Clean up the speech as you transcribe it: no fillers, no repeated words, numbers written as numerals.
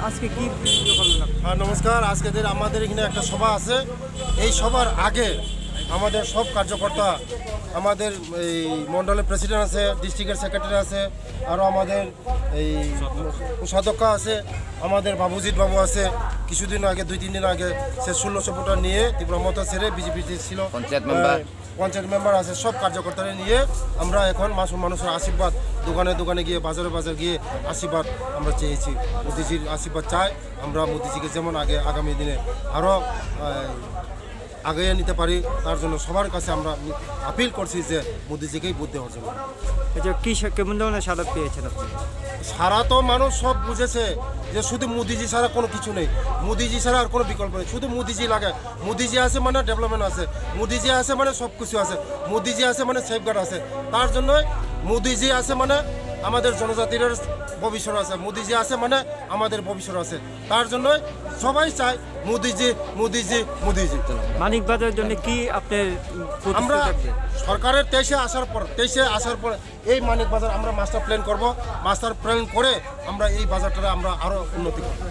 আজকে কি করলেন? হ্যাঁ নমস্কার। আজকেদের আমাদের এখানে একটা সভা আছে। এই সভার আগে আমাদের সব কার্যকর্তা, আমাদের এই মণ্ডলের প্রেসিডেন্ট আছে, ডিস্ট্রিক্টের সেক্রেটারি আছে, আরও আমাদের এই কোষাধ্যক্ষ আছে, আমাদের বাবুজিৎ বাবু আছে। কিছুদিন আগে 2-3 দিন আগে সে 1600 ভোটার নিয়ে তীব্র মমতা ছেড়ে বিজেপি ছিল, পঞ্চায়েত মেম্বার আছে। সব কার্যকর্তারা নিয়ে আমরা এখন মানুষের আশীর্বাদ, দোকানে দোকানে গিয়ে বাজারে গিয়ে আশীর্বাদ আমরা চেয়েছি। মোদিজির আশীর্বাদ চাই আমরা। মোদিজিকে যেমন আগামী দিনে আরও আগিয়ে নিতে পারি, তার জন্য সবার কাছে আমরা আপিল করছি যে মোদিজিকেই ভোট দেওয়ার জন্য। কেমন ধরনের সাদা পেয়েছেন আপনি? সারা তো মানুষ সব বুঝেছে যে শুধু মোদিজি ছাড়া কোনো কিছু নেই, মোদিজি ছাড়া আর কোনো বিকল্প নেই। শুধু মোদিজি লাগে। মোদিজি আছে মানে ডেভেলপমেন্ট আছে, মোদিজি আছে মানে সব কিছু আছে, মোদিজি আছে মানে সেফগার্ড আছে। তার জন্যই মোদিজি আছে মানে আমাদের জনজাতির ভবিষ্যৎ আছে, মোদিজি আছে মানে আমাদের ভবিষ্যৎ আছে। তার জন্যই সবাই চায় মোদিজি মোদিজি মোদিজি। মানিকবাজারের জন্য কি আপনার আমরা সরকারের 23-এ আসার পর এই মানিক বাজার আমরা মাস্টার প্ল্যান করব। মাস্টার প্ল্যান করে আমরা এই বাজারটা আমরা আরও উন্নতি করব।